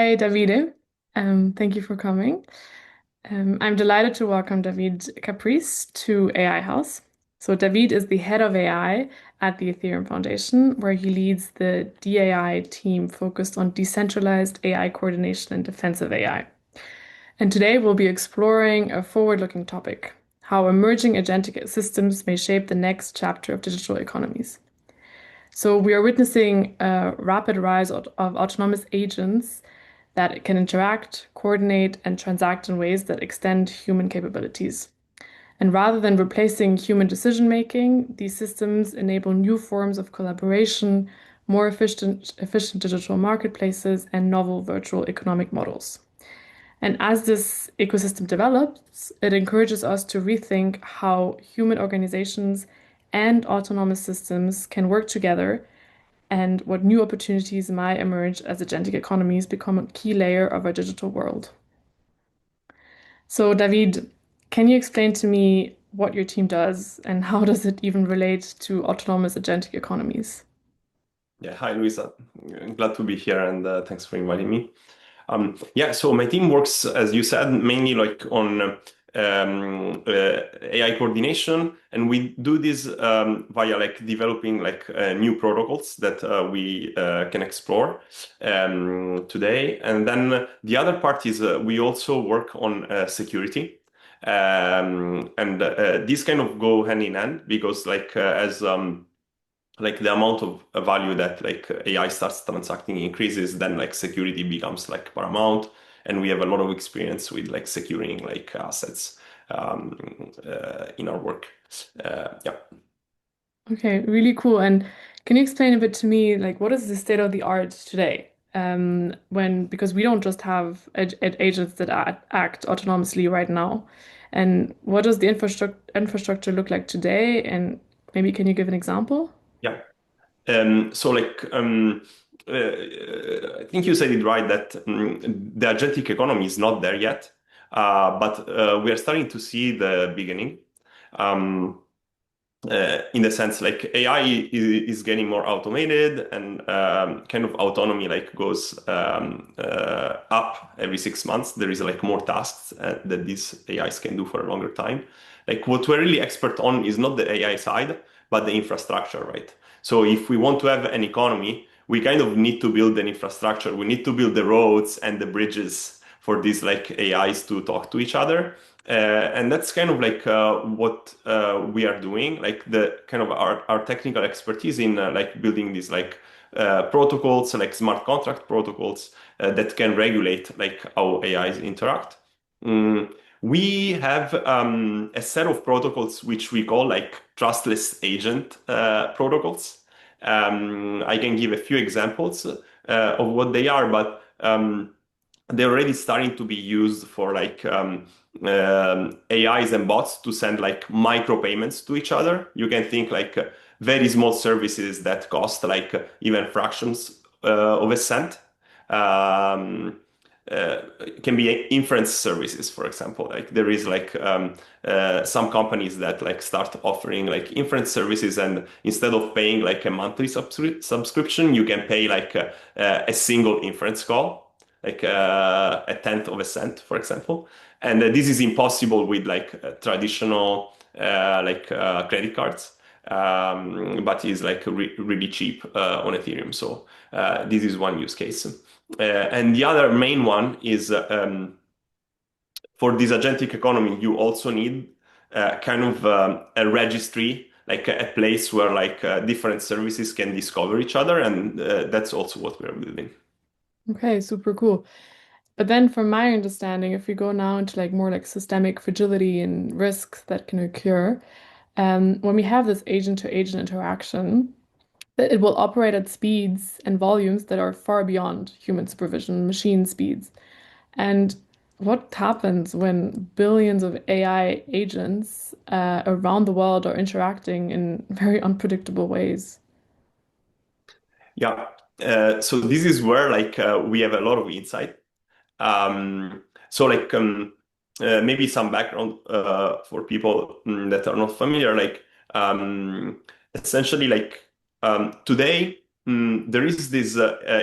Hi, Davide. Thank you for coming. I'm delighted to welcome Davide Crapis to AI House. So, David is the head of AI at the Ethereum Foundation, where he leads the DAI team focused on decentralized AI coordination and defensive AI. And today we'll be exploring a forward-looking topic, how emerging agentic systems may shape the next chapter of digital economies. So we are witnessing a rapid rise of autonomous agents that can interact, coordinate, and transact in ways that extend human capabilities. And rather than replacing human decision making, these systems enable new forms of collaboration, more efficient digital marketplaces, and novel virtual economic models. And as this ecosystem develops, it encourages us to rethink how human organizations and autonomous systems can work together and what new opportunities might emerge as agentic economies become a key layer of our digital world. So, David, can you explain to me what your team does and how does it even relate to autonomous agentic economies? Yeah, hi Louisa. Glad to be here and thanks for inviting me. Yeah, so my team works, as you said, mainly like on AI coordination, and we do this via like developing like new protocols that we can explore today. And then the other part is we also work on security. And these kind of go hand in hand because as like the amount of value that like AI starts transacting increases, then like security becomes like paramount, and we have a lot of experience with like securing like assets in our work. Yeah. Okay, really cool. And can you explain a bit to me, like, what is the state of the art today? Because we don't just have agents that act autonomously right now. And what does the infrastructure look like today? And maybe can you give an example? Yeah. So like I think you said it right that the agentic economy is not there yet, but we are starting to see the beginning. Um, in the sense like AI is getting more automated and kind of autonomy like goes up every 6 months. There is like more tasks that these AIs can do for a longer time. Like what we're really expert on is not the AI side, but the infrastructure, right? So if we want to have an economy, we kind of need to build an infrastructure. We need to build the roads and the bridges for these like AIs to talk to each other. And that's kind of like what we are doing, like the kind of our technical expertise in like building these like protocols, like smart contract protocols that can regulate like how AIs interact. Mm, we have a set of protocols which we call like trustless agent protocols. I can give a few examples of what they are, but they're already starting to be used for like AIs and bots to send like micro payments to each other. You can think like very small services that cost like even fractions of a cent. Um, can be inference services, for example. Like there is like some companies that like start offering like inference services, and instead of paying like a monthly subscription, you can pay like a single inference call, like a tenth of a cent, for example. And this is impossible with like traditional credit cards, but is like really cheap on Ethereum. So this is one use case. And the other main one is for this agentic economy, you also need kind of a registry, like a place where like different services can discover each other, and that's also what we are building. Okay, super cool. But then from my understanding, if we go now into like more like systemic fragility and risks that can occur, when we have this agent to agent interaction, that it will operate at speeds and volumes that are far beyond human supervision, machine speeds. And what happens when billions of AI agents around the world are interacting in very unpredictable ways? Yeah. So this is where like we have a lot of insight. So like maybe some background for people that are not familiar. Like essentially like today there is this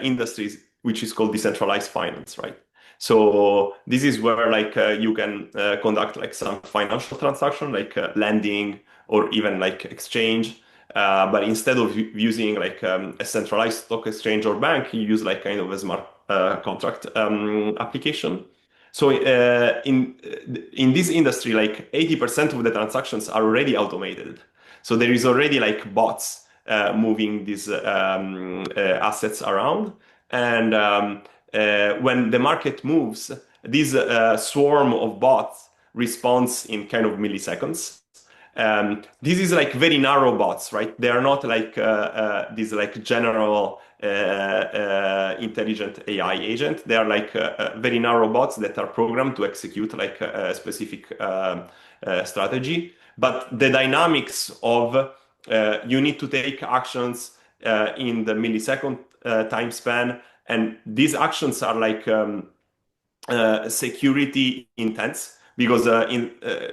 industries which is called decentralized finance, right? So this is where like you can conduct like some financial transaction, like lending or even like exchange. But instead of using like a centralized stock exchange or bank, you use like kind of a smart contract application. So in this industry, like 80% of the transactions are already automated. So there is already like bots moving these assets around, and when the market moves, this swarm of bots responds in kind of milliseconds. This is like very narrow bots, right? They are not like these like general intelligent AI agent. They are like very narrow bots that are programmed to execute like a specific strategy. But the dynamics of you need to take actions in the millisecond time span, and these actions are like security intense because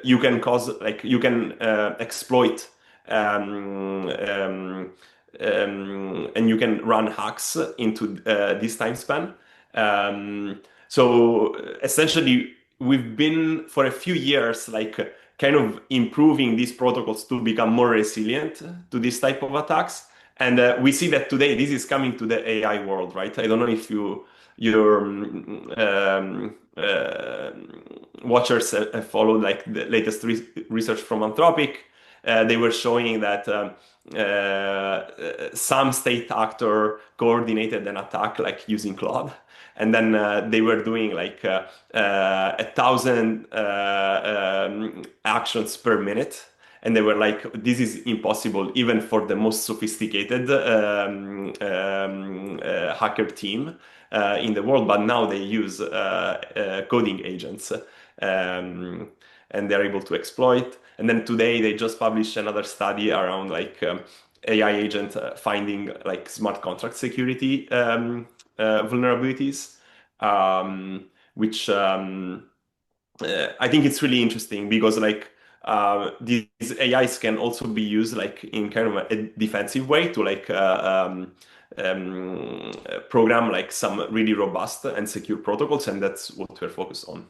you can cause like you can exploit um, um, and you can run hacks into this time span. So essentially, we've been for a few years like kind of improving these protocols to become more resilient to this type of attacks. And we see that today this is coming to the AI world, right? I don't know if your watchers have followed like the latest research from Anthropic. They were showing that some state actor coordinated an attack like using Claude, and then they were doing like 1,000 actions per minute. And they were like, this is impossible even for the most sophisticated hacker team in the world. But now they use coding agents and they're able to exploit. And then today they just published another study around like AI agent finding like smart contract security vulnerabilities, which I think it's really interesting because like these AIs can also be used like in kind of a defensive way to like program like some really robust and secure protocols, and that's what we're focused on.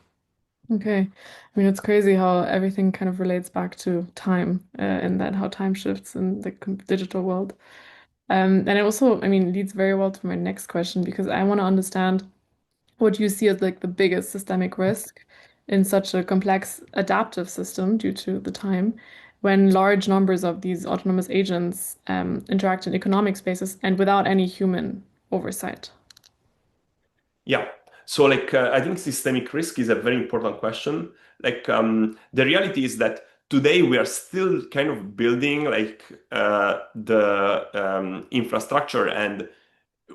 Okay. I mean, it's crazy how everything kind of relates back to time and then how time shifts in the digital world. And it also, I mean, leads very well to my next question because I want to understand what you see as like the biggest systemic risk in such a complex adaptive system due to the time when large numbers of these autonomous agents interact in economic spaces and without any human oversight. Yeah. So like I think systemic risk is a very important question. Like the reality is that today we are still kind of building like the infrastructure, and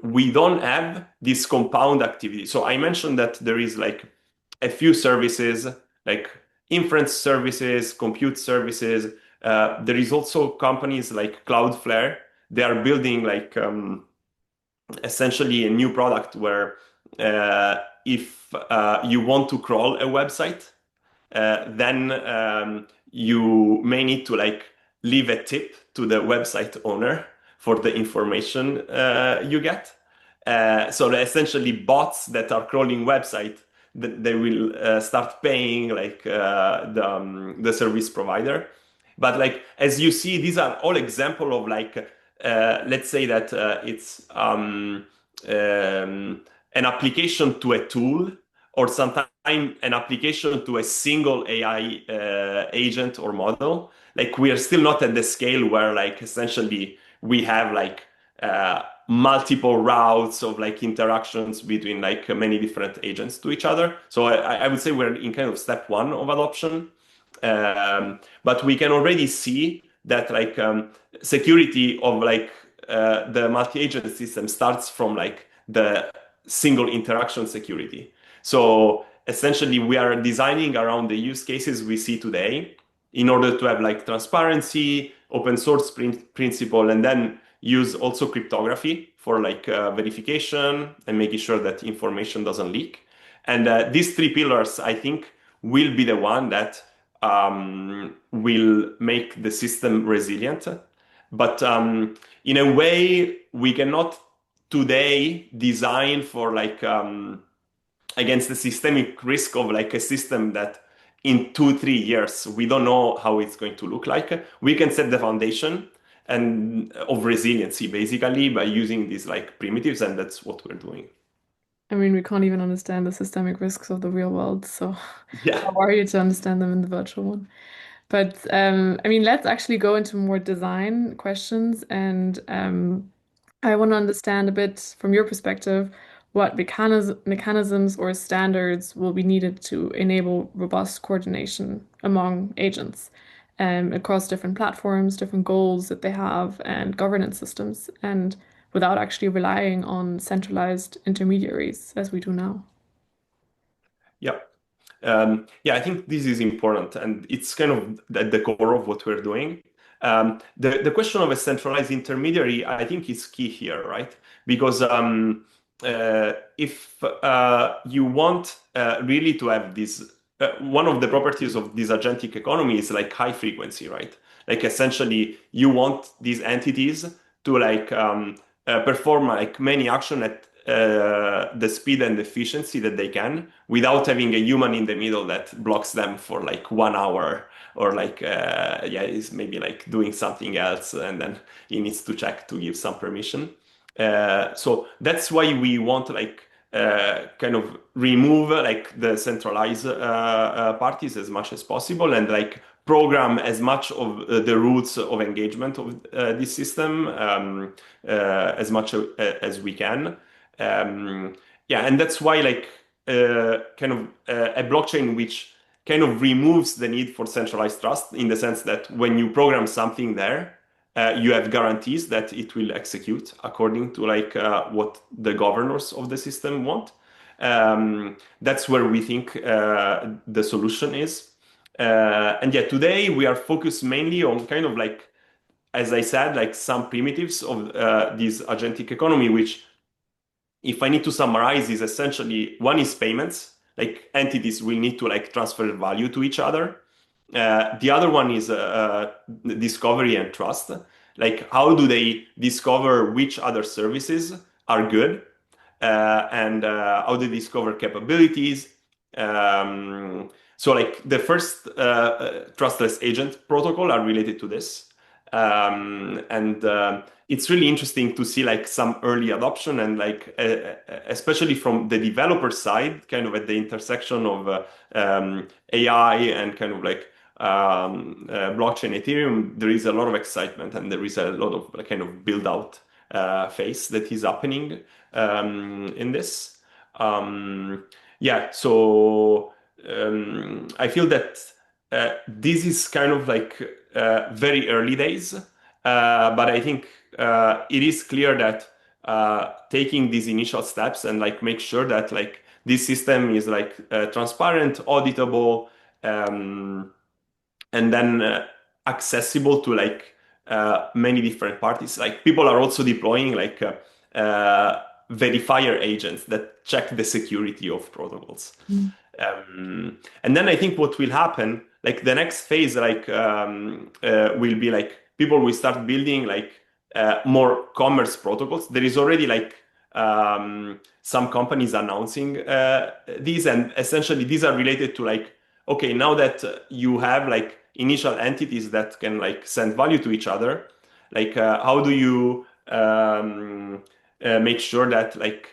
we don't have this compound activity. So I mentioned that there is like a few services like inference services, compute services. There is also companies like Cloudflare. They are building like essentially a new product where if you want to crawl a website, then you may need to like leave a tip to the website owner for the information you get. So essentially bots that are crawling website, they will start paying like the service provider. But like as you see, these are all example of like let's say that it's an application to a tool, or sometimes an application to a single AI agent or model. Like we are still not at the scale where like essentially we have like multiple routes of like interactions between like many different agents to each other. So I would say we're in kind of step one of adoption. But we can already see that like security of like the multi-agent system starts from like the single interaction security. So essentially we are designing around the use cases we see today in order to have like transparency, open source principle, and then use also cryptography for like verification and making sure that information doesn't leak. And these three pillars, I think, will be the one that will make the system resilient. But in a way, we cannot today designed for like against the systemic risk of like a system that in 2, 3 years we don't know how it's going to look like. We can set the foundation and of resiliency basically by using these like primitives, and that's what we're doing. I mean, we can't even understand the systemic risks of the real world, so Yeah. how are you to understand them in the virtual one? But I mean, let's actually go into more design questions, and I want to understand a bit from your perspective what mechanisms or standards will be needed to enable robust coordination among agents across different platforms, different goals that they have, and governance systems, and without actually relying on centralized intermediaries as we do now. Yeah. Yeah, I think this is important, and it's kind of at the core of what we're doing. The question of a centralized intermediary, I think, is key here, right? Because if you want really to have this, one of the properties of this agentic economy is like high frequency, right? Like essentially, you want these entities to like perform like many action at the speed and efficiency that they can without having a human in the middle that blocks them for like 1 hour or like yeah, is maybe like doing something else and then he needs to check to give some permission. So that's why we want like kind of remove like the centralized parties as much as possible and like program as much of the roots of engagement of this system as much as we can. Um, yeah, and that's why like kind of a blockchain which kind of removes the need for centralized trust in the sense that when you program something there, you have guarantees that it will execute according to like what the governors of the system want. That's where we think the solution is. And yeah, today we are focused mainly on kind of like, as I said, like some primitives of this agentic economy, which if I need to summarize, is essentially one is payments, like entities will need to like transfer value to each other. The other one is discovery and trust. Like how do they discover which other services are good and how they discover capabilities. So like the first trustless agent protocol are related to this. And it's really interesting to see like some early adoption and like especially from the developer side, kind of at the intersection of AI and kind of like blockchain Ethereum, there is a lot of excitement and there is a lot of like, kind of build out phase that is happening in this. Yeah, so I feel that this is kind of like very early days, but I think it is clear that taking these initial steps and like make sure that like this system is like transparent, auditable, um, and then accessible to like many different parties. Like people are also deploying like verifier agents that check the security of protocols. Mm. And then I think what will happen, like the next phase, like will be like people will start building like more commerce protocols. There is already like some companies announcing these, and essentially these are related to like, okay, now that you have like initial entities that can like send value to each other, like how do you make sure that like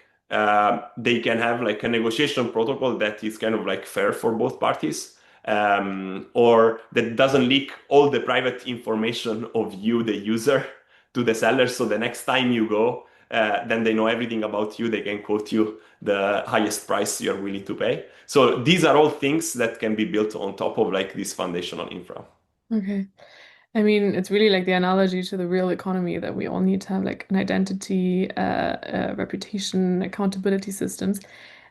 they can have like a negotiation protocol that is kind of like fair for both parties, or that doesn't leak all the private information of you, the user, to the seller. So the next time you go, then they know everything about you. They can quote you the highest price you're willing to pay. So these are all things that can be built on top of like this foundational infra. Okay. I mean, it's really like the analogy to the real economy that we all need to have like an identity, reputation, accountability systems.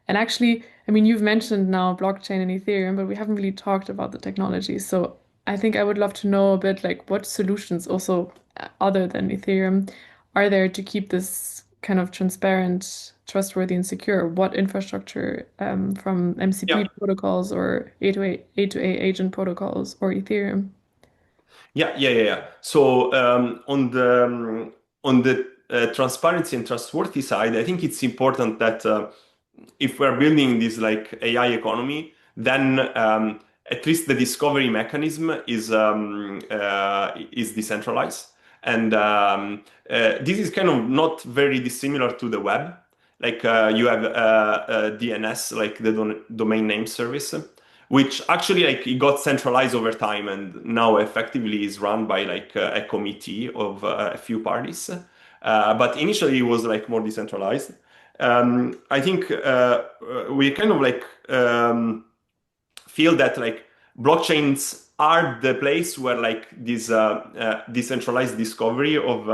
And actually, I mean, you've mentioned now blockchain and Ethereum, but we haven't really talked about the technology. So I think I would love to know a bit like what solutions also other than Ethereum are there to keep this kind of transparent, trustworthy, and secure? What infrastructure from MCP Yeah. protocols or A to A agent protocols or Ethereum? Yeah. So on the transparency and trustworthy side, I think it's important that if we're building this like AI economy, then at least the discovery mechanism is decentralized, and this is kind of not very dissimilar to the web. Like you have DNS, like the domain name service, which actually like it got centralized over time, and now effectively is run by like a committee of a few parties. But initially it was like more decentralized. I think we kind of like feel that like blockchains are the place where like this decentralized discovery of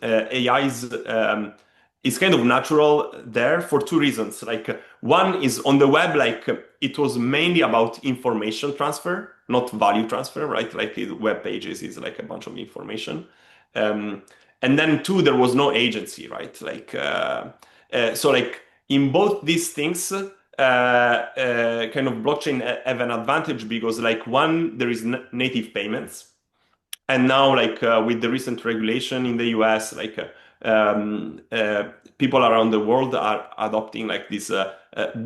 AIs is kind of natural there for two reasons. Like one is on the web, like it was mainly about information transfer, not value transfer, right? Like web pages is like a bunch of information. Um, and then two, there was no agency, right? Like so like in both these things, kind of blockchain have an advantage because like one, there is native payments. And now, like with the recent regulation in the US, like people around the world are adopting like these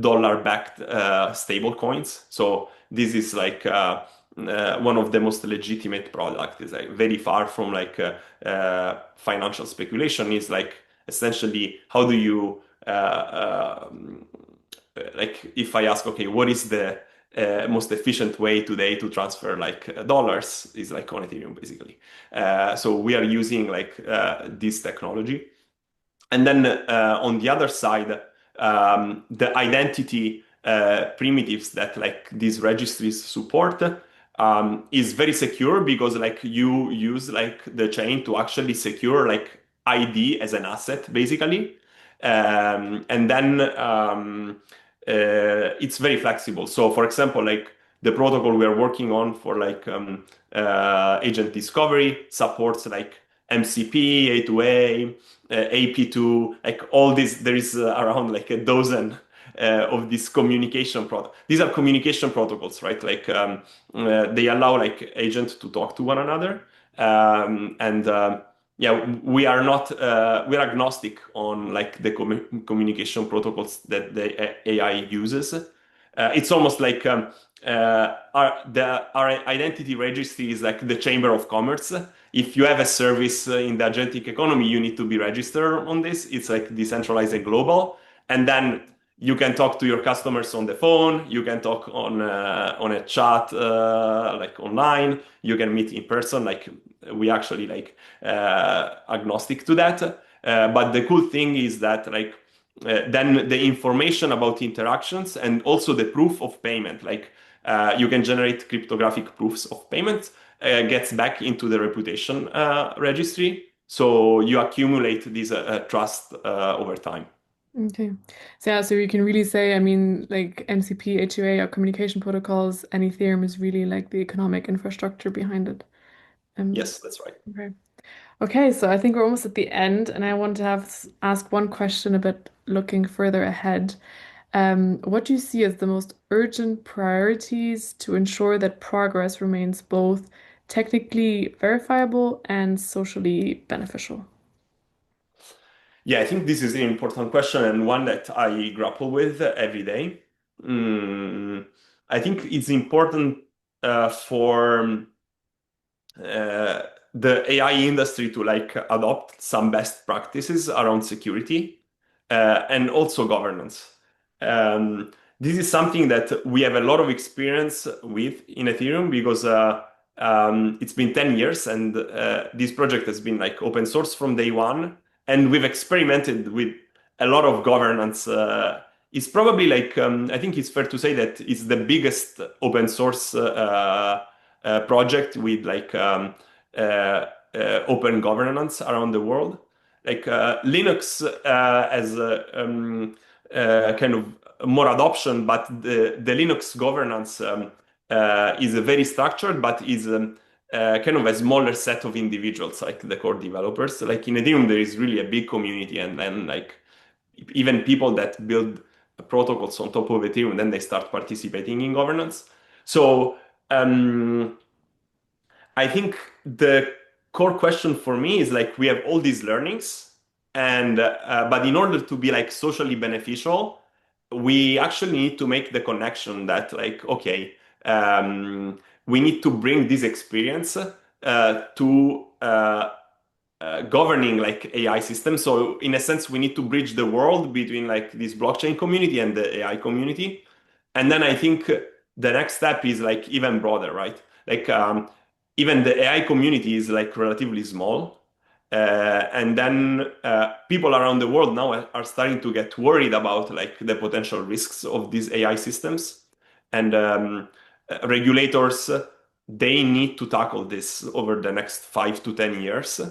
dollar-backed stable coins. So this is like one of the most legitimate products. Is like very far from like financial speculation. Is like essentially how do you like if I ask, okay, what is the most efficient way today to transfer like dollars is like on Ethereum basically. So we are using like this technology. And then on the other side, the identity primitives that like these registries support is very secure because like you use like the chain to actually secure like ID as an asset basically. And then it's very flexible. So for example, like the protocol we are working on for like agent discovery supports like MCP, A2A, AP2, like all this. There is around like a dozen of these communication protocols. These are communication protocols, right? Like they allow like agents to talk to one another. And yeah, we are not we're agnostic on like the communication protocols that the AI uses. It's almost like our identity registry is like the chamber of commerce. If you have a service in the agentic economy, you need to be registered on this. It's like decentralized and global, and then you can talk to your customers on the phone. You can talk on a chat like online. You can meet in person. Like we actually like agnostic to that. But the cool thing is that like then the information about interactions and also the proof of payment, like you can generate cryptographic proofs of payment, gets back into the reputation registry. So you accumulate this trust over time. Okay. So yeah, so you can really say, I mean, like MCP, HUA or communication protocols, and Ethereum is really like the economic infrastructure behind it. Um, Yes, that's right. okay. Okay, so I think we're almost at the end, and I want to ask one question a bit looking further ahead. What do you see as the most urgent priorities to ensure that progress remains both technically verifiable and socially beneficial? Yeah, I think this is an important question and one that I grapple with every day. Mm, I think it's important for the AI industry to like adopt some best practices around security and also governance. This is something that we have a lot of experience with in Ethereum because it's been 10 years and this project has been like open source from day one, and we've experimented with a lot of governance. It's probably like I think it's fair to say that it's the biggest open source project with like open governance around the world. Like Linux has kind of more adoption, but the Linux governance is very structured, but is kind of a smaller set of individuals, like the core developers. Like in Ethereum, there is really a big community, and then like even people that build protocols on top of Ethereum, then they start participating in governance. So I think the core question for me is like we have all these learnings. And but in order to be like socially beneficial, we actually need to make the connection that like, okay, we need to bring this experience to governing like AI systems. So in a sense, we need to bridge the world between like this blockchain community and the AI community. And then I think the next step is like even broader, right? Like even the AI community is like relatively small. And then people around the world now are starting to get worried about like the potential risks of these AI systems. And regulators, they need to tackle this over the next 5 to 10 years.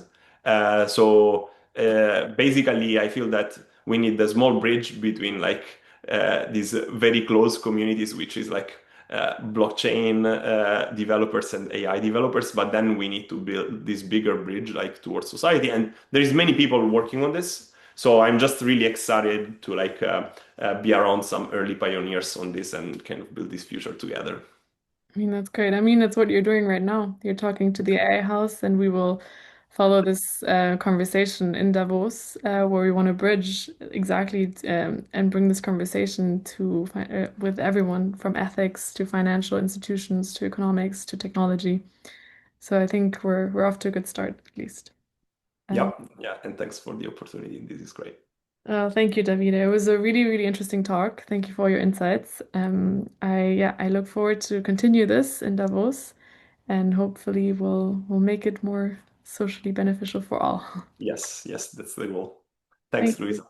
Basically, I feel that we need a small bridge between like these very close communities, which is like blockchain developers and AI developers, but then we need to build this bigger bridge like towards society. And there is many people working on this. So I'm just really excited to like be around some early pioneers on this and kind of build this future together. I mean, that's great. I mean, that's what you're doing right now. You're talking to the AI House, and we will follow this conversation in Davos, where we want to bridge exactly and bring this conversation to with everyone from ethics to financial institutions to economics to technology. So I think we're off to a good start, at least. Um, Yeah, yeah, and thanks for the opportunity. This is great. thank you, Davide. It was a really, really interesting talk. Thank you for your insights. I look forward to continue this in Davos, and hopefully we'll make it more socially beneficial for all. Yes, yes, that's the goal. Thank Thanks, you. Louisa.